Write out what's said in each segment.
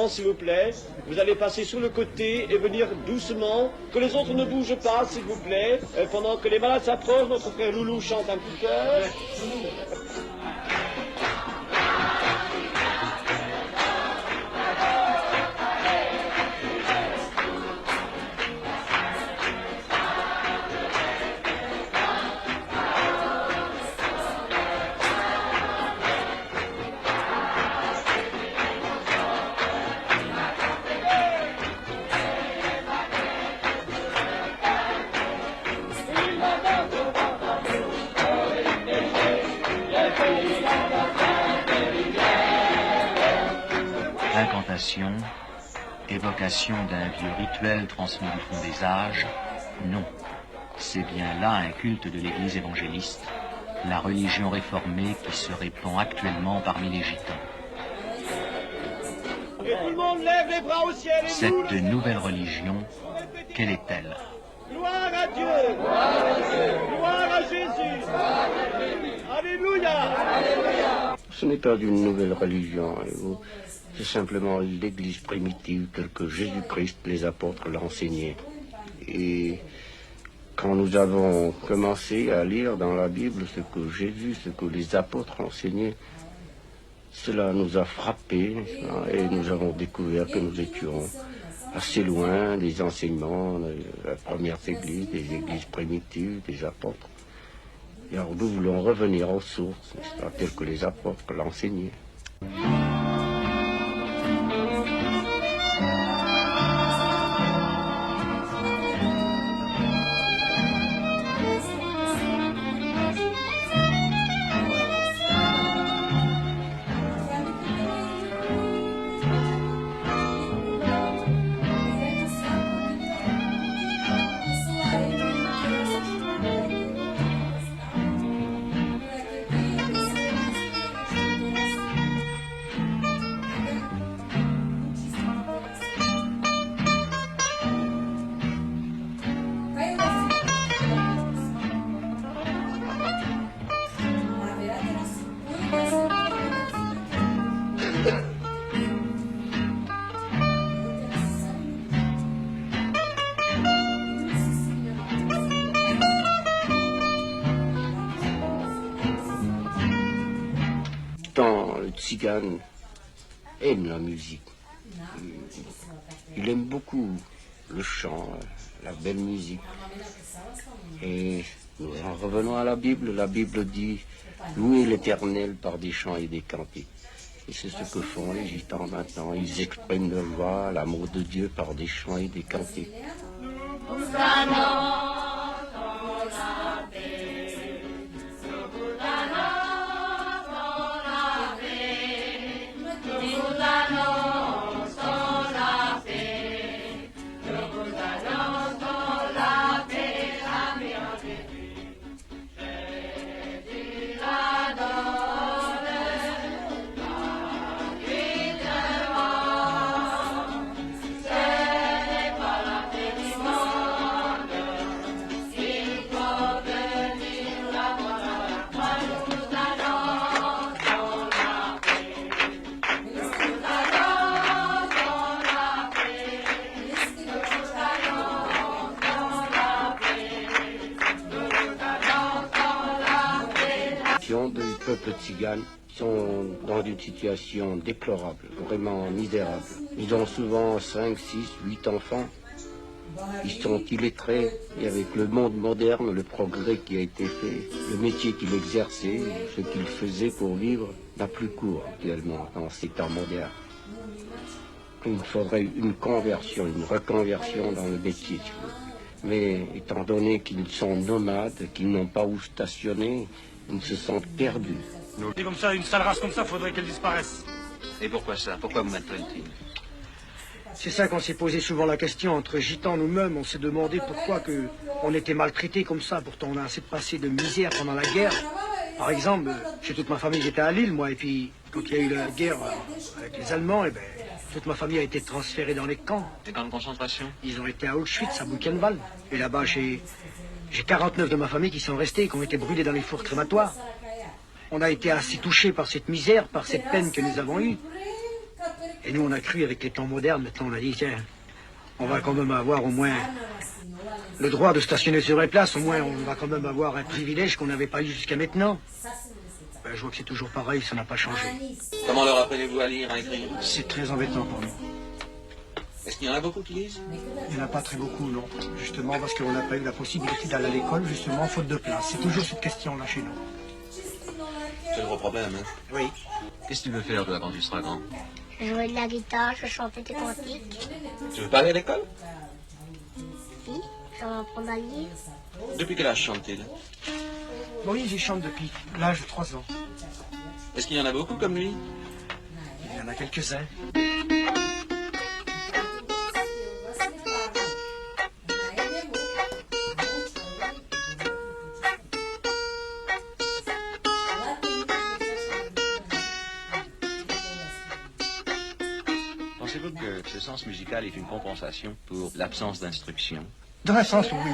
S'il vous plaît, vous allez passer sur le côté et venir doucement, que les autres ne bougent pas, s'il vous plaît, pendant que les malades s'approchent, notre frère Loulou chante un petit chœur. Incantation, évocation d'un vieux rituel transmis du fond des âges, non. C'est bien là un culte de l'Église évangéliste, la religion réformée qui se répand actuellement parmi les gitans. Et tout le monde lève les bras au ciel et Cette nouvelle religion, quelle est-elle? Gloire à Dieu! Gloire à Jésus! Alléluia! Ce n'est pas d'une nouvelle religion, c'est simplement l'Église primitive telle que Jésus-Christ, les apôtres l'ont enseignée. Et quand nous avons commencé à lire dans la Bible ce que Jésus, ce que les apôtres enseignaient, cela nous a frappés et nous avons découvert que nous étions assez loin des enseignements de la première Église, des églises primitives, des apôtres. Et alors nous voulons revenir aux sources, telles que les apôtres l'enseignaient. Le tzigane aime la musique. Il aime beaucoup le chant, la belle musique. Et nous en revenons à la Bible. La Bible dit « Louez l'Éternel par des chants et des cantiques ». Et c'est ce que font les gitans maintenant. Ils expriment leur joie, l'amour de Dieu par des chants et des cantiques. Les peuples tziganes sont dans une situation déplorable, vraiment misérable. Ils ont souvent 5, 6, 8 enfants. Ils sont illettrés et avec le monde moderne, le progrès qui a été fait, le métier qu'ils exerçaient, ce qu'ils faisaient pour vivre, n'a plus cours actuellement dans ces temps modernes. Il faudrait une conversion, une reconversion dans le métier. Mais étant donné qu'ils sont nomades, qu'ils n'ont pas où stationner, ils se sentent perdus. C'est comme ça, une sale race comme ça, faudrait qu'elle disparaisse. Et pourquoi ça? Pourquoi vous maltraitez-t-il? C'est ça qu'on s'est posé souvent la question. Entre gitans nous-mêmes, on s'est demandé pourquoi on était maltraités comme ça. Pourtant, on a assez passé de misère pendant la guerre. Par exemple, chez toute ma famille, j'étais à Lille, moi, et puis quand il y a eu la guerre avec les Allemands, eh ben, toute ma famille a été transférée dans les camps. Les camps de concentration? Ils ont été à Auschwitz, à Buchenwald. Et là-bas, j'ai 49 de ma famille qui sont restés, qui ont été brûlés dans les fours crématoires. On a été assez touchés par cette misère, par cette peine que nous avons eue. Et nous, on a cru avec les temps modernes, maintenant on a dit, tiens, on va quand même avoir au moins le droit de stationner sur les places, au moins on va quand même avoir un privilège qu'on n'avait pas eu jusqu'à maintenant. Ben, je vois que c'est toujours pareil, ça n'a pas changé. Comment leur apprenez-vous à lire, à écrire? C'est très embêtant pour nous. Est-ce qu'il y en a beaucoup qui lisent? Il n'y en a pas très beaucoup, non. Justement parce qu'on n'a pas eu la possibilité d'aller à l'école, justement, faute de place. C'est toujours cette question-là chez nous. C'est le gros problème, hein? Oui. Qu'est-ce que tu veux faire, toi, quand tu seras grand? Jouer de la guitare, je chantais des cantiques. Tu veux pas aller à l'école? Oui, je vais apprendre à lire. Depuis quel âge chante-t-il? Oui, j'y chante depuis l'âge de 3 ans. Est-ce qu'il y en a beaucoup comme lui? Il y en a quelques-uns. Pensez-vous que ce sens musical est une compensation pour l'absence d'instruction? Dans un sens, oui.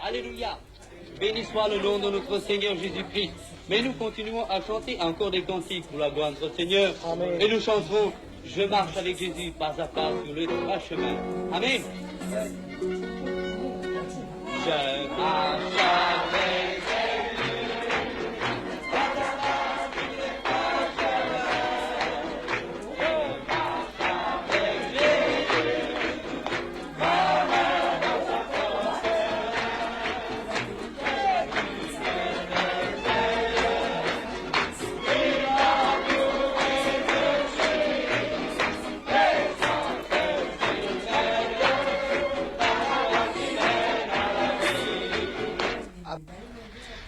Alléluia. Béni soit le nom de notre Seigneur Jésus-Christ. Mais nous continuons à chanter encore des cantiques pour la gloire de notre Seigneur. Amen. Et nous chanterons « Je marche avec Jésus pas à pas sur le droit chemin ». Amen. Je marche avec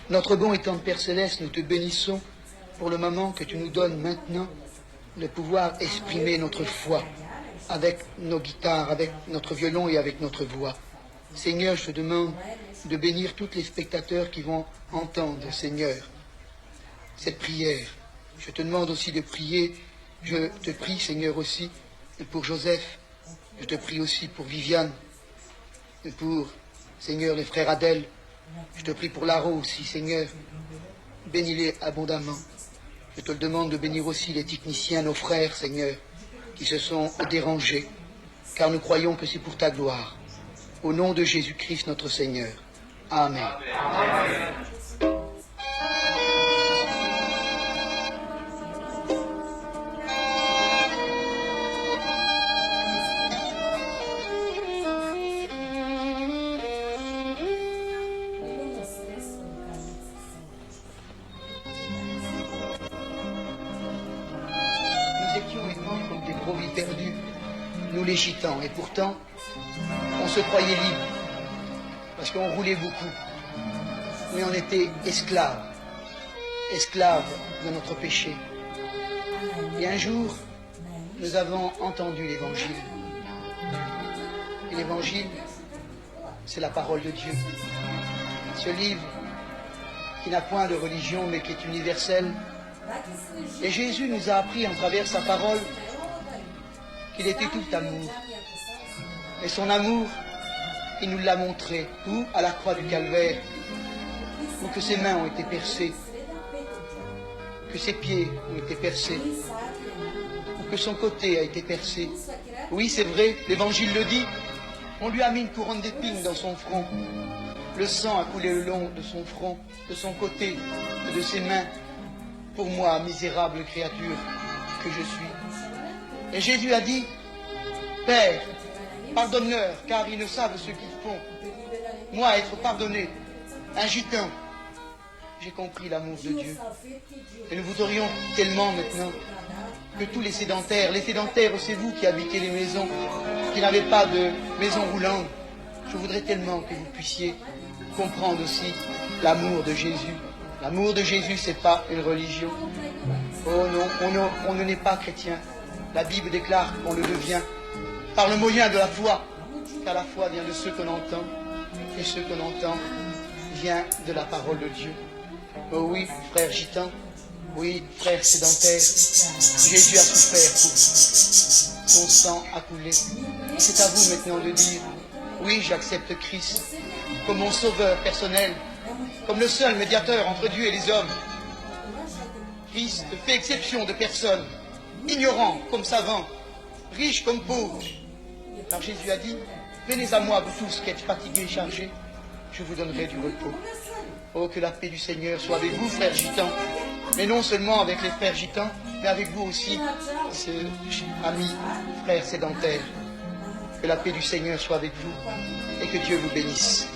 Notre bon et tendre Père Céleste, nous te bénissons pour le moment que tu nous donnes maintenant de pouvoir exprimer notre foi avec nos guitares, avec notre violon et avec notre voix. Seigneur, je te demande de bénir tous les spectateurs qui vont entendre, Seigneur, cette prière. Je te demande aussi de prier, je te prie, Seigneur, aussi pour Joseph, je te prie aussi pour Viviane, et pour, Seigneur, les frères Adèle. Je te prie pour Laro aussi, Seigneur. Bénis-les abondamment. Je te le demande de bénir aussi les techniciens, nos frères, Seigneur, qui se sont dérangés, car nous croyons que c'est pour ta gloire. Au nom de Jésus-Christ, notre Seigneur. Amen. Amen. Les gitans, et pourtant on se croyait libre parce qu'on roulait beaucoup, mais on était esclaves de notre péché. Et un jour, nous avons entendu l'Évangile. Et l'Évangile, c'est la parole de Dieu. Ce livre qui n'a point de religion mais qui est universel. Et Jésus nous a appris en travers sa parole qu'il était tout amour. Et son amour, il nous l'a montré, où à la croix du Calvaire, où que ses mains ont été percées, que ses pieds ont été percés, ou que son côté a été percé. Oui, c'est vrai, l'Évangile le dit. On lui a mis une couronne d'épines dans son front. Le sang a coulé le long de son front, de son côté, et de ses mains, pour moi, misérable créature que je suis. Et Jésus a dit, Père, pardonne-leur, car ils ne savent ce qu'ils font. Moi, être pardonné, un gitan, j'ai compris l'amour de Dieu. Et nous voudrions tellement maintenant que tous les sédentaires, c'est vous qui habitez les maisons, qui n'avez pas de maison roulante, je voudrais tellement que vous puissiez comprendre aussi l'amour de Jésus. L'amour de Jésus, c'est pas une religion. Oh non, on ne n'est pas chrétien. La Bible déclare qu'on le devient par le moyen de la foi, car la foi vient de ce qu'on entend, et ce qu'on entend vient de la parole de Dieu. Oh oui, frère gitan, oui, frère sédentaire, Jésus a souffert pour vous. Son sang a coulé. C'est à vous maintenant de dire, oui, j'accepte Christ comme mon sauveur personnel, comme le seul médiateur entre Dieu et les hommes. Christ fait exception de personne, ignorant comme savant, riche comme pauvre. Car Jésus a dit, venez à moi, vous tous qui êtes fatigués et chargés, je vous donnerai du repos. Oh, que la paix du Seigneur soit avec vous, frères gitans, mais non seulement avec les frères gitans, mais avec vous aussi, ce ami, frère sédentaire. Que la paix du Seigneur soit avec vous et que Dieu vous bénisse.